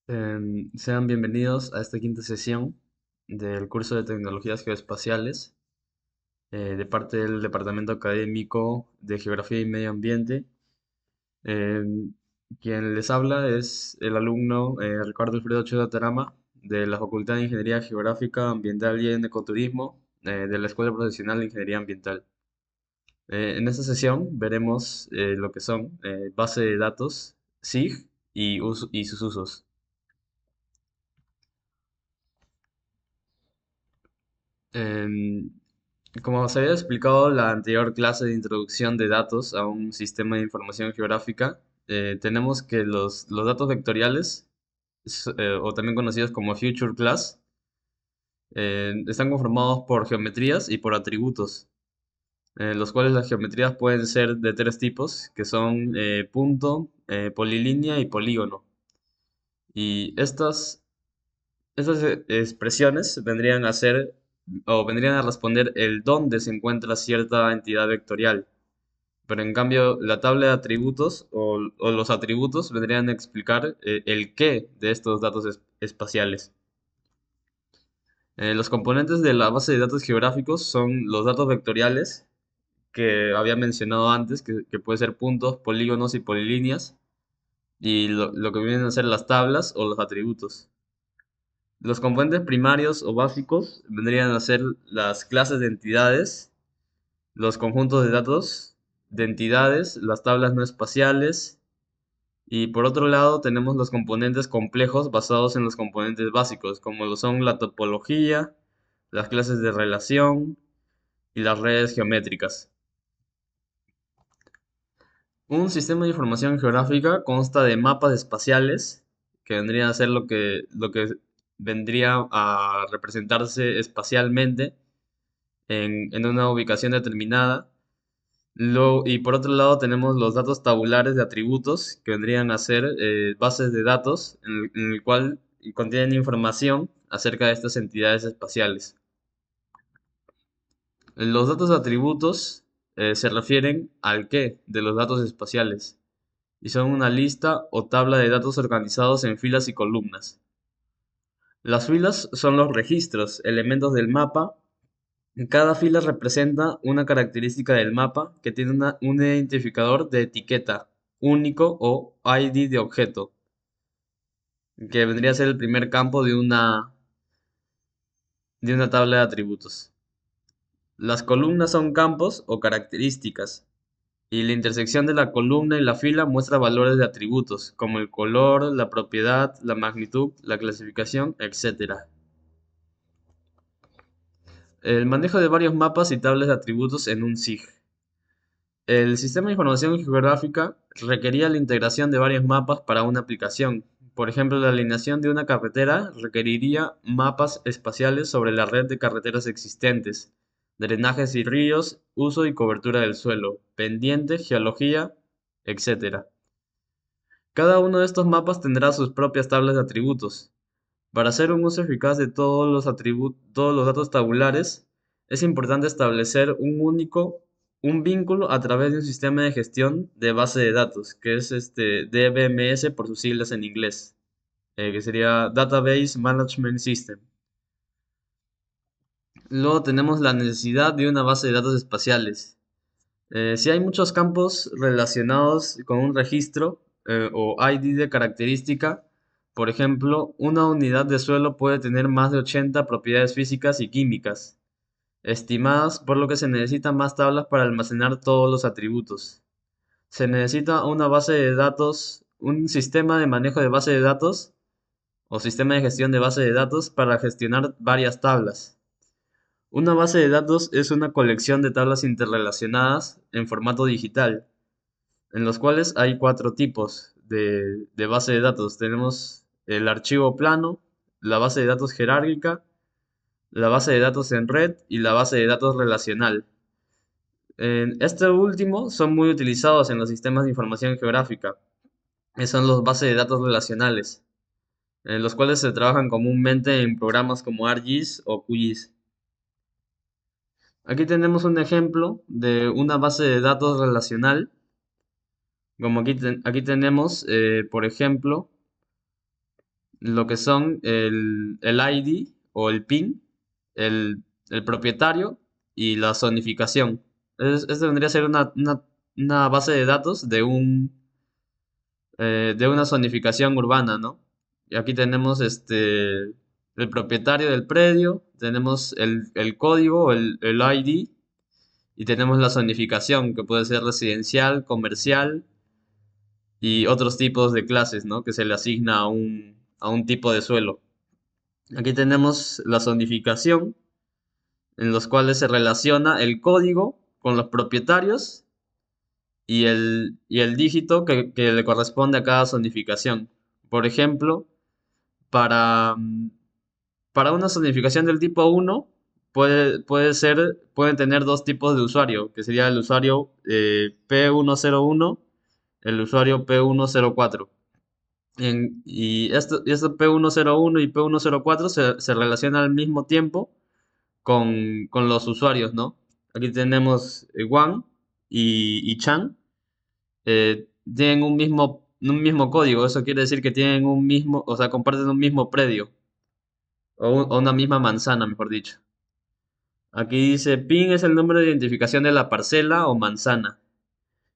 Sean bienvenidos a esta quinta sesión del curso de Tecnologías Geoespaciales de parte del Departamento Académico de Geografía y Medio Ambiente. Em, Quien les habla es el alumno Ricardo Alfredo Chuda Tarama de la Facultad de Ingeniería Geográfica, Ambiental y en Ecoturismo de la Escuela Profesional de Ingeniería Ambiental. En esta sesión veremos lo que son base de datos, SIG y sus usos. Em, Como se había explicado en la anterior clase de introducción de datos a un sistema de información geográfica, tenemos que los datos vectoriales, o también conocidos como future class, están conformados por geometrías y por atributos, los cuales las geometrías pueden ser de tres tipos, que son punto, polilínea y polígono. Y estas expresiones vendrían a ser o vendrían a responder el dónde se encuentra cierta entidad vectorial. Pero en cambio, la tabla de atributos o los atributos vendrían a explicar el qué de estos datos espaciales. Los componentes de la base de datos geográficos son los datos vectoriales que había mencionado antes, que puede ser puntos, polígonos y polilíneas, y lo que vienen a ser las tablas o los atributos. Los componentes primarios o básicos vendrían a ser las clases de entidades, los conjuntos de datos de entidades, las tablas no espaciales, y por otro lado tenemos los componentes complejos basados en los componentes básicos, como lo son la topología, las clases de relación y las redes geométricas. Un sistema de información geográfica consta de mapas espaciales, que vendrían a ser lo que vendría a representarse espacialmente en una ubicación determinada. Y por otro lado tenemos los datos tabulares de atributos, que vendrían a ser bases de datos en el cual contienen información acerca de estas entidades espaciales. Los datos de atributos se refieren al qué de los datos espaciales y son una lista o tabla de datos organizados en filas y columnas. Las filas son los registros, elementos del mapa. Cada fila representa una característica del mapa que tiene un identificador de etiqueta único o ID de objeto, que vendría a ser el primer campo de una tabla de atributos. Las columnas son campos o características, y la intersección de la columna y la fila muestra valores de atributos, como el color, la propiedad, la magnitud, la clasificación, etc. El manejo de varios mapas y tablas de atributos en un SIG. El sistema de información geográfica requería la integración de varios mapas para una aplicación. Por ejemplo, la alineación de una carretera requeriría mapas espaciales sobre la red de carreteras existentes, drenajes y ríos, uso y cobertura del suelo, pendiente, geología, etc. Cada uno de estos mapas tendrá sus propias tablas de atributos. Para hacer un uso eficaz de todos los datos tabulares, es importante establecer un vínculo a través de un sistema de gestión de base de datos, que es este DBMS por sus siglas en inglés, que sería Database Management System. Luego tenemos la necesidad de una base de datos espaciales. Si hay muchos campos relacionados con un registro o ID de característica, por ejemplo, una unidad de suelo puede tener más de 80 propiedades físicas y químicas, estimadas, por lo que se necesitan más tablas para almacenar todos los atributos. Se necesita una base de datos, un sistema de manejo de base de datos o sistema de gestión de base de datos para gestionar varias tablas. Una base de datos es una colección de tablas interrelacionadas en formato digital, en los cuales hay cuatro tipos de base de datos. Tenemos el archivo plano, la base de datos jerárquica, la base de datos en red y la base de datos relacional. En este último son muy utilizados en los sistemas de información geográfica, que son los bases de datos relacionales, en los cuales se trabajan comúnmente en programas como ArcGIS o QGIS. Aquí tenemos un ejemplo de una base de datos relacional. Como aquí tenemos, por ejemplo, lo que son el ID o el PIN, el propietario y la zonificación. Esto vendría a ser una base de datos de una zonificación urbana, ¿no? Y aquí tenemos el propietario del predio, tenemos el código, el ID, y tenemos la zonificación, que puede ser residencial, comercial y otros tipos de clases, ¿no? Que se le asigna a un tipo de suelo. Aquí tenemos la zonificación, en los cuales se relaciona el código con los propietarios y el dígito que le corresponde a cada zonificación. Por ejemplo, para, mm, para una zonificación del tipo 1 pueden tener dos tipos de usuario, que sería el usuario P101, el usuario P104. Y esto P101 y P104 se relacionan al mismo tiempo con los usuarios, ¿no? Aquí tenemos Wang y Chan. Tienen un mismo código, eso quiere decir que tienen un mismo, o sea, comparten un mismo predio, o una misma manzana, mejor dicho. Aquí dice PIN es el número de identificación de la parcela o manzana.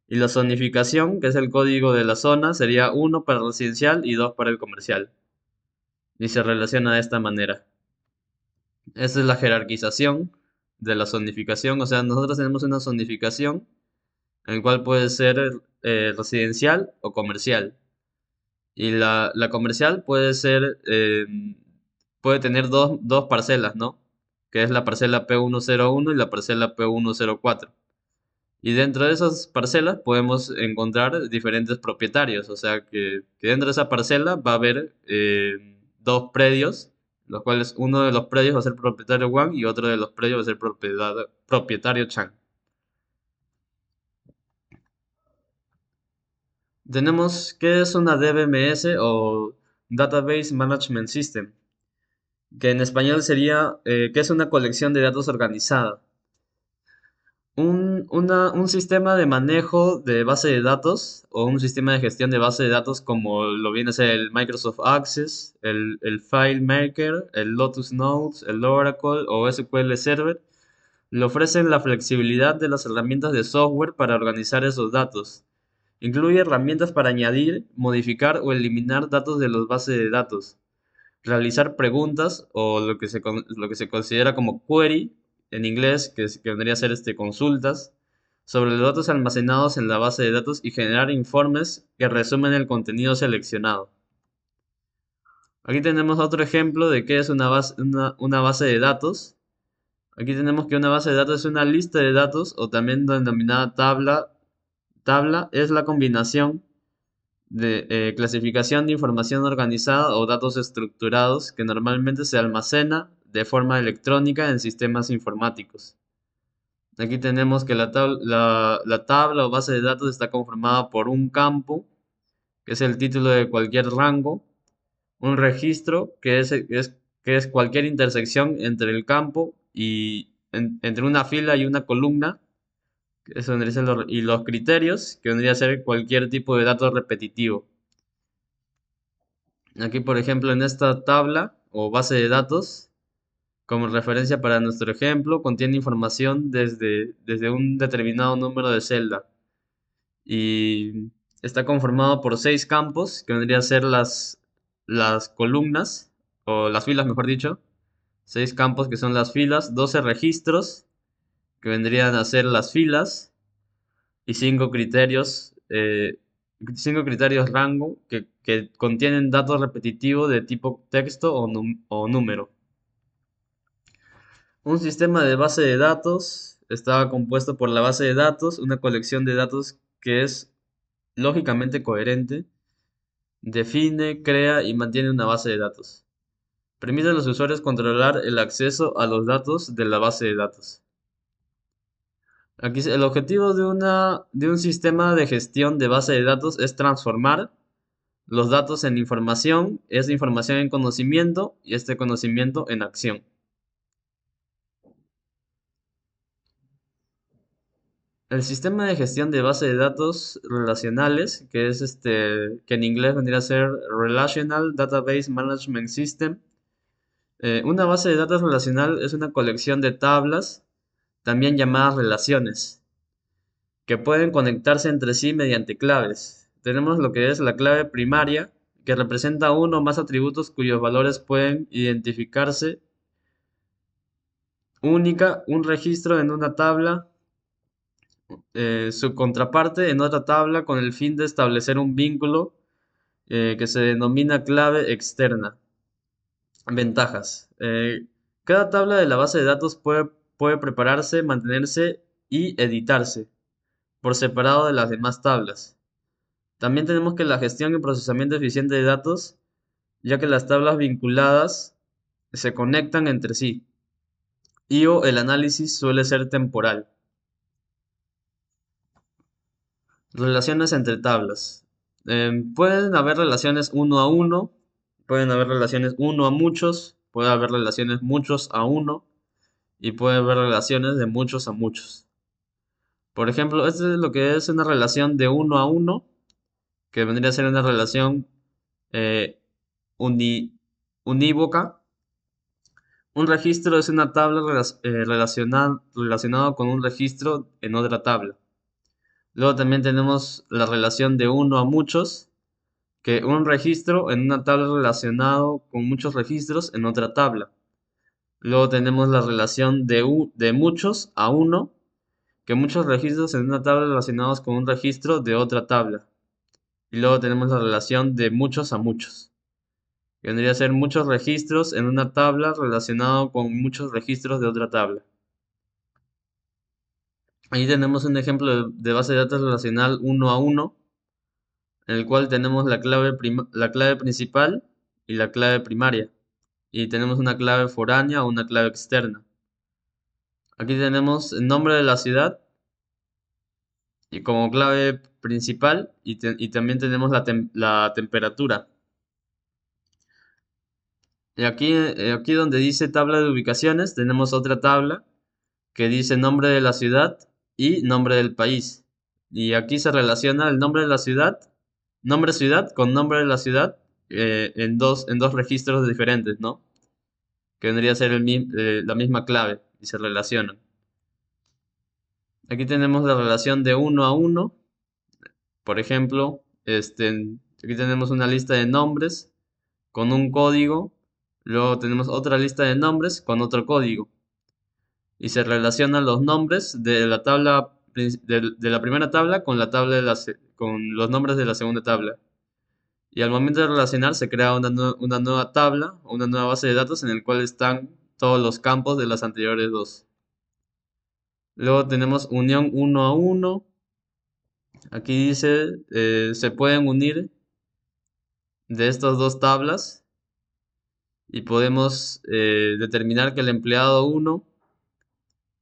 Y la zonificación, que es el código de la zona, sería uno para el residencial y 2 para el comercial. Y se relaciona de esta manera. Esta es la jerarquización de la zonificación. O sea, nosotros tenemos una zonificación en el cual puede ser residencial o comercial. Y la comercial puede tener dos parcelas, ¿no? Que es la parcela P101 y la parcela P104. Y dentro de esas parcelas podemos encontrar diferentes propietarios. O sea que dentro de esa parcela va a haber dos predios, los cuales uno de los predios va a ser propietario Wang y otro de los predios va a ser propietario Chang. Tenemos, ¿qué es una DBMS o Database Management System? Que en español sería, ¿qué es una colección de datos organizada? Un sistema de manejo de base de datos o un sistema de gestión de base de datos como lo viene a ser el Microsoft Access, el FileMaker, el Lotus Notes, el Oracle o SQL Server, le ofrecen la flexibilidad de las herramientas de software para organizar esos datos. Incluye herramientas para añadir, modificar o eliminar datos de las bases de datos, realizar preguntas o lo que se considera como query en inglés, que vendría a ser consultas, sobre los datos almacenados en la base de datos y generar informes que resumen el contenido seleccionado. Aquí tenemos otro ejemplo de qué es una base de datos. Aquí tenemos que una base de datos es una lista de datos o también denominada tabla. Tabla es la combinación de clasificación de información organizada o datos estructurados que normalmente se almacena de forma electrónica en sistemas informáticos. Aquí tenemos que la tabla o base de datos está conformada por un campo, que es el título de cualquier rango, un registro, que es cualquier intersección entre el campo entre una fila y una columna, que eso vendría a ser y los criterios, que vendría a ser cualquier tipo de dato repetitivo. Aquí, por ejemplo, en esta tabla o base de datos, como referencia para nuestro ejemplo, contiene información desde un determinado número de celda y está conformado por 6 campos, que vendrían a ser las columnas, o las filas, mejor dicho. 6 campos que son las filas, 12 registros, que vendrían a ser las filas, y 5 criterios rango que contienen datos repetitivos de tipo texto o número. Un sistema de base de datos está compuesto por la base de datos, una colección de datos que es lógicamente coherente, define, crea y mantiene una base de datos. Permite a los usuarios controlar el acceso a los datos de la base de datos. Aquí el objetivo de un sistema de gestión de base de datos es transformar los datos en información, esta información en conocimiento y este conocimiento en acción. El sistema de gestión de base de datos relacionales, que es que en inglés vendría a ser Relational Database Management System. Una base de datos relacional es una colección de tablas, también llamadas relaciones, que pueden conectarse entre sí mediante claves. Tenemos lo que es la clave primaria, que representa uno o más atributos cuyos valores pueden identificarse única, un registro en una tabla, su contraparte en otra tabla con el fin de establecer un vínculo que se denomina clave externa. Ventajas. Cada tabla de la base de datos puede prepararse, mantenerse y editarse por separado de las demás tablas. También tenemos que la gestión y procesamiento eficiente de datos, ya que las tablas vinculadas se conectan entre sí, y o el análisis suele ser temporal. Relaciones entre tablas. Pueden haber relaciones uno a uno, pueden haber relaciones uno a muchos, puede haber relaciones muchos a uno y puede haber relaciones de muchos a muchos. Por ejemplo, esto es lo que es una relación de uno a uno, que vendría a ser una relación eh, unívoca. Un registro es una tabla relacionado con un registro en otra tabla. Luego también tenemos la relación de uno a muchos, que un registro en una tabla relacionado con muchos registros en otra tabla. Luego tenemos la relación de muchos a uno, que muchos registros en una tabla relacionados con un registro de otra tabla. Y luego tenemos la relación de muchos a muchos, que vendría a ser muchos registros en una tabla relacionado con muchos registros de otra tabla. Ahí tenemos un ejemplo de base de datos relacional uno a uno, en el cual tenemos la clave principal y la clave primaria. Y tenemos una clave foránea o una clave externa. Aquí tenemos el nombre de la ciudad y como clave principal y también tenemos la temperatura. Y aquí donde dice tabla de ubicaciones tenemos otra tabla que dice nombre de la ciudad y nombre del país. Y aquí se relaciona el nombre de la ciudad, nombre ciudad con nombre de la ciudad en dos registros diferentes, ¿no? Que vendría a ser la misma clave y se relacionan. Aquí tenemos la relación de uno a uno. Por ejemplo, aquí tenemos una lista de nombres con un código. Luego tenemos otra lista de nombres con otro código. Y se relacionan los nombres de la tabla de la primera tabla con la tabla con los nombres de la segunda tabla. Y al momento de relacionar se crea una nueva tabla o una nueva base de datos en el cual están todos los campos de las anteriores dos. Luego tenemos unión uno a uno. Aquí dice, se pueden unir de estas dos tablas y podemos determinar que el empleado uno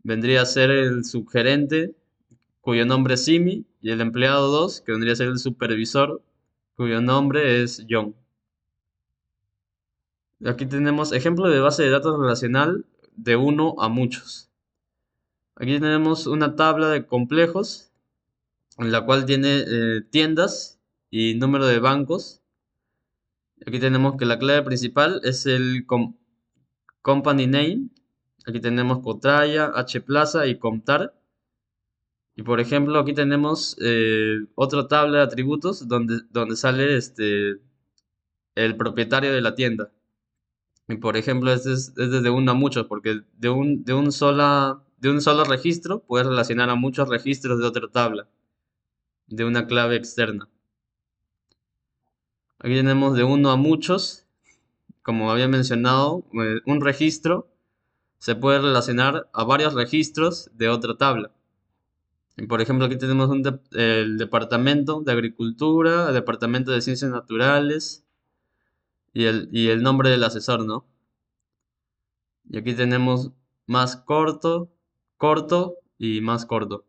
vendría a ser el subgerente, cuyo nombre es Simi, y el empleado 2 que vendría a ser el supervisor, cuyo nombre es John. Aquí tenemos ejemplo de base de datos relacional de uno a muchos. Aquí tenemos una tabla de complejos en la cual tiene tiendas y número de bancos. Aquí tenemos que la clave principal es el company name. Aquí tenemos Cotraya, H Plaza y Comtar. Y por ejemplo, aquí tenemos otra tabla de atributos donde sale el propietario de la tienda. Y por ejemplo, es desde uno a muchos, porque de un solo registro puedes relacionar a muchos registros de otra tabla, de una clave externa. Aquí tenemos de uno a muchos, como había mencionado, un registro se puede relacionar a varios registros de otra tabla. Y por ejemplo, aquí tenemos el departamento de agricultura, el departamento de ciencias naturales y el nombre del asesor, ¿no? Y aquí tenemos más corto, corto y más corto.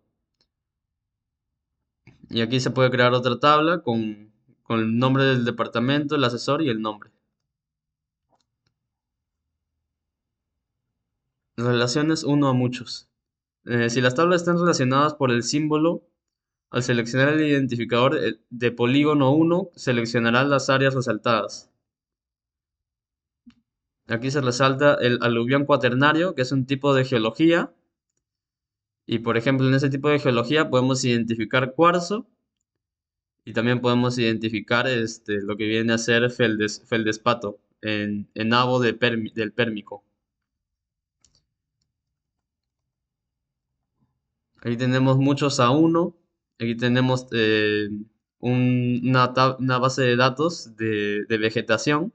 Y aquí se puede crear otra tabla con el nombre del departamento, el asesor y el nombre. Relaciones uno a muchos. Si las tablas están relacionadas por el símbolo, al seleccionar el identificador de polígono 1, seleccionará las áreas resaltadas. Aquí se resalta el aluvión cuaternario, que es un tipo de geología. Y por ejemplo, en ese tipo de geología podemos identificar cuarzo y también podemos identificar lo que viene a ser feldespato en Abo del Pérmico. Aquí tenemos muchos A1. Aquí tenemos una base de datos de vegetación.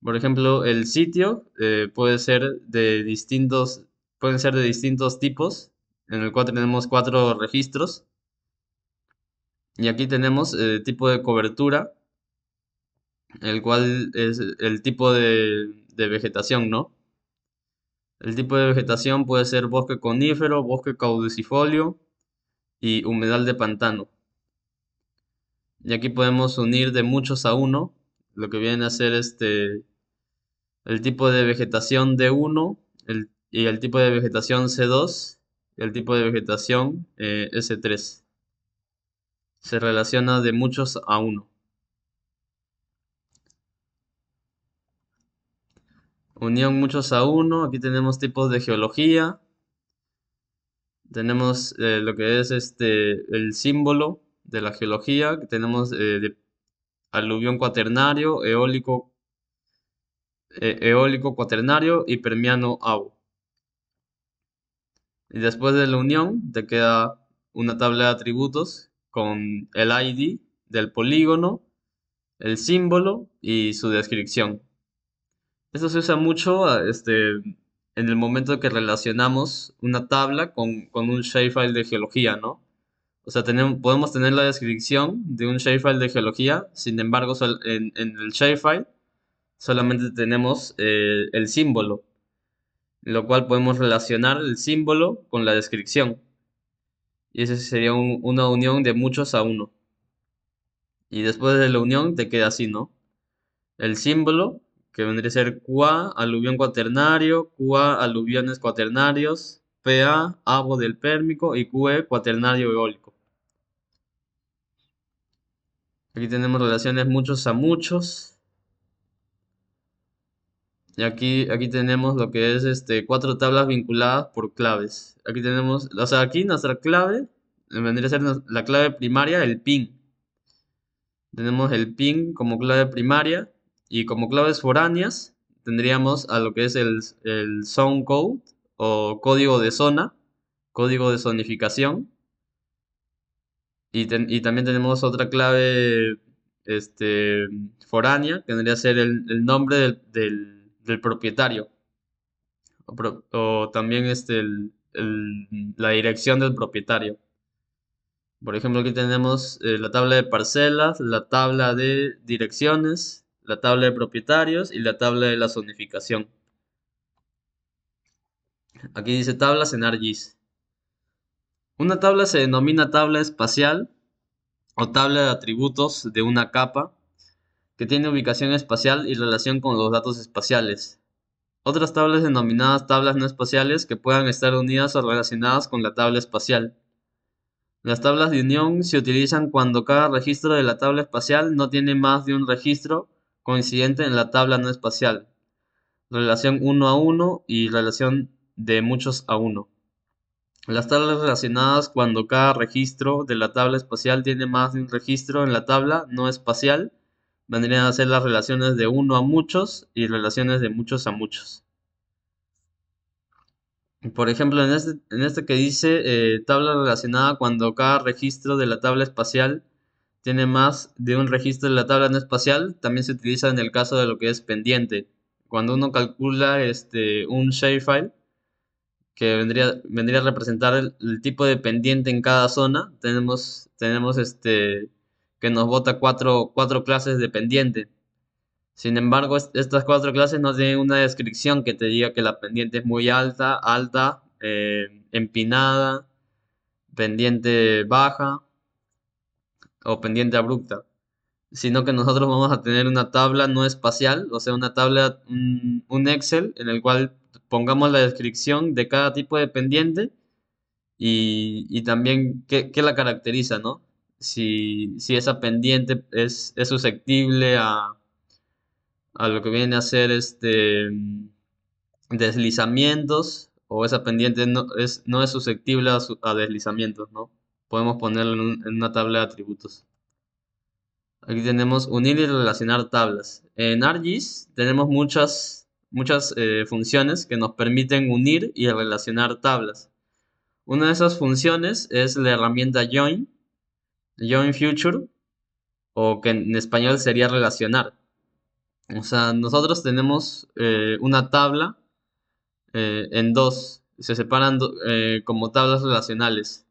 Por ejemplo, el sitio pueden ser de distintos tipos, en el cual tenemos 4 registros. Y aquí tenemos tipo de cobertura, el cual es el tipo de vegetación, ¿no? El tipo de vegetación puede ser bosque conífero, bosque caducifolio y humedal de pantano. Y aquí podemos unir de muchos a uno, lo que viene a ser el tipo de vegetación D1 y el tipo de vegetación C2 y el tipo de vegetación S3. Se relaciona de muchos a uno. Unión muchos a uno. Aquí tenemos tipos de geología. Tenemos lo que es el símbolo de la geología. Que tenemos de aluvión cuaternario, eólico cuaternario y permiano Au. Y después de la unión te queda una tabla de atributos con el ID del polígono, el símbolo y su descripción. Esto se usa mucho en el momento que relacionamos una tabla con un shapefile de geología, ¿no? O sea, podemos tener la descripción de un shapefile de geología, sin embargo, en el shapefile solamente tenemos el símbolo, lo cual podemos relacionar el símbolo con la descripción. Y ese sería una unión de muchos a uno. Y después de la unión te queda así, ¿no? El símbolo, que vendría a ser QA, aluvión cuaternario, QA, aluviones cuaternarios, PA, abo del Pérmico y QE, cuaternario eólico. Aquí tenemos relaciones muchos a muchos. Y aquí tenemos lo que es 4 tablas vinculadas por claves. Aquí tenemos, o sea, aquí nuestra clave vendría a ser la clave primaria, el PIN. Tenemos el PIN como clave primaria y como claves foráneas tendríamos a lo que es el zone code o código de zona, código de zonificación. Y también tenemos otra clave este, foránea que vendría a ser el nombre del propietario. O también la dirección del propietario. Por ejemplo, aquí tenemos la tabla de parcelas, la tabla de direcciones, la tabla de propietarios y la tabla de la zonificación. Aquí dice tablas en ArcGIS. Una tabla se denomina tabla espacial o tabla de atributos de una capa que tiene ubicación espacial y relación con los datos espaciales. Otras tablas denominadas tablas no espaciales que puedan estar unidas o relacionadas con la tabla espacial. Las tablas de unión se utilizan cuando cada registro de la tabla espacial no tiene más de un registro coincidente en la tabla no espacial. Relación 1 a 1 y relación de muchos a 1. Las tablas relacionadas cuando cada registro de la tabla espacial tiene más de un registro en la tabla no espacial vendrían a ser las relaciones de 1 a muchos y relaciones de muchos a muchos. Por ejemplo, en este que dice tabla relacionada cuando cada registro de la tabla espacial tiene más de un registro de la tabla no espacial, también se utiliza en el caso de lo que es pendiente. Cuando uno calcula un shapefile que vendría a representar el tipo de pendiente en cada zona, tenemos que nos bota cuatro clases de pendiente. Sin embargo, estas 4 clases no tienen una descripción que te diga que la pendiente es muy alta, empinada, pendiente baja o pendiente abrupta, sino que nosotros vamos a tener una tabla no espacial, o sea, una tabla, un Excel en el cual pongamos la descripción de cada tipo de pendiente y también qué la caracteriza, ¿no? Si esa pendiente es susceptible a lo que viene a ser deslizamientos o esa pendiente no es susceptible a deslizamientos, ¿no? Podemos ponerlo en una tabla de atributos. Aquí tenemos unir y relacionar tablas. En ArcGIS tenemos muchas funciones que nos permiten unir y relacionar tablas. Una de esas funciones es la herramienta Join Future, o que en español sería relacionar. O sea, nosotros tenemos una tabla en dos, se separan como tablas relacionales.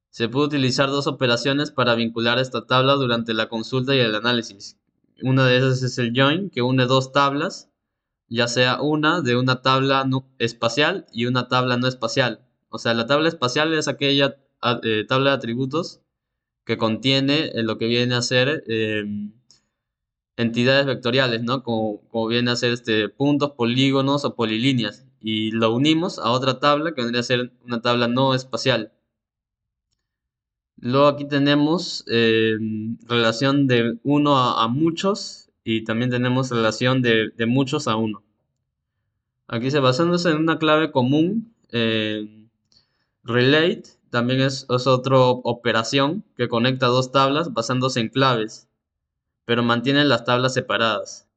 Se puede utilizar dos operaciones para vincular esta tabla durante la consulta y el análisis. Una de esas es el join, que une dos tablas, ya sea una de una tabla espacial y una tabla no espacial. O sea, la tabla espacial es aquella tabla de atributos que contiene lo que viene a ser entidades vectoriales, ¿no? Como viene a ser puntos, polígonos o polilíneas. Y lo unimos a otra tabla que vendría a ser una tabla no espacial. Luego aquí tenemos relación de uno a muchos y también tenemos relación de muchos a uno. Aquí basándose en una clave común, relate también es otra operación que conecta dos tablas basándose en claves, pero mantiene las tablas separadas.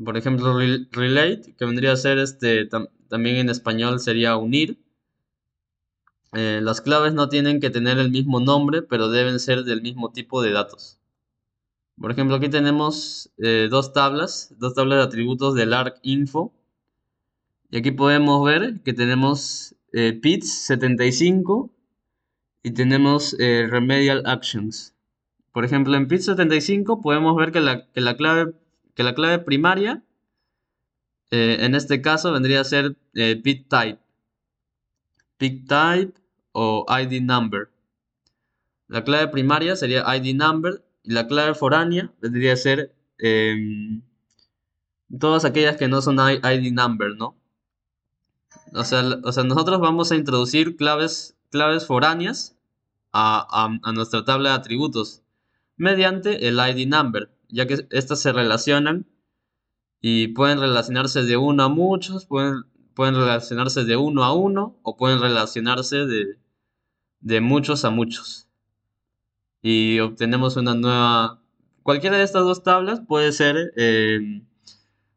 Por ejemplo, relate, que vendría a ser también en español sería unir. Las claves no tienen que tener el mismo nombre, pero deben ser del mismo tipo de datos. Por ejemplo, aquí tenemos dos tablas de atributos del arc info. Y aquí podemos ver que tenemos pits 75 y tenemos remedial actions. Por ejemplo, en pits 75 podemos ver que la clave primaria en este caso vendría a ser pit type o ID number. La clave primaria sería ID number y la clave foránea vendría a ser todas aquellas que no son ID number, ¿no? O sea, nosotros vamos a introducir claves foráneas a nuestra tabla de atributos mediante el ID number, ya que estas se relacionan y pueden relacionarse de uno a muchos, pueden relacionarse de uno a uno o pueden relacionarse de muchos a muchos. Y obtenemos una nueva... Cualquiera de estas dos tablas puede ser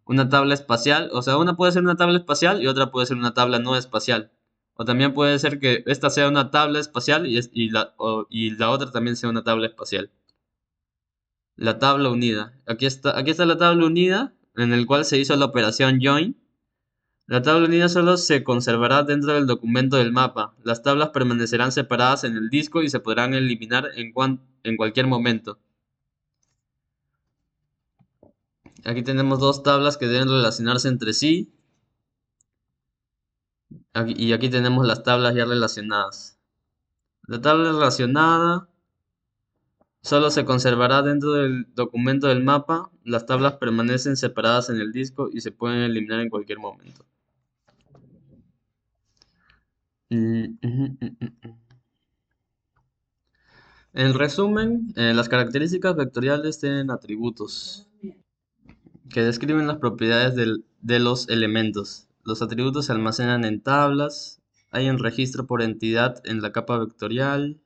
una tabla espacial, o sea, una puede ser una tabla espacial y otra puede ser una tabla no espacial. O también puede ser que esta sea una tabla espacial y la otra también sea una tabla espacial. La tabla unida. Aquí está la tabla unida en el cual se hizo la operación join. La tabla unida solo se conservará dentro del documento del mapa. Las tablas permanecerán separadas en el disco y se podrán eliminar en cualquier momento. Aquí tenemos dos tablas que deben relacionarse entre sí. Y aquí tenemos las tablas ya relacionadas. La tabla relacionada solo se conservará dentro del documento del mapa. Las tablas permanecen separadas en el disco y se pueden eliminar en cualquier momento. En resumen, las características vectoriales tienen atributos que describen las propiedades de los elementos. Los atributos se almacenan en tablas, hay un registro por entidad en la capa vectorial.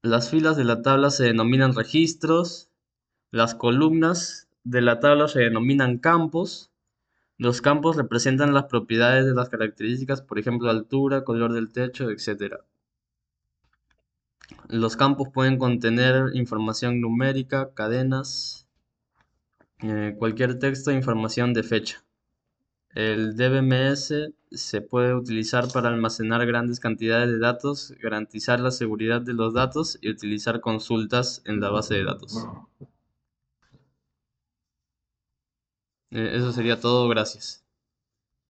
Las filas de la tabla se denominan registros, las columnas de la tabla se denominan campos, los campos representan las propiedades de las características, por ejemplo, altura, color del techo, etc. Los campos pueden contener información numérica, cadenas, cualquier texto e información de fecha. El DBMS se puede utilizar para almacenar grandes cantidades de datos, garantizar la seguridad de los datos y utilizar consultas en la base de datos. Eso sería todo, gracias.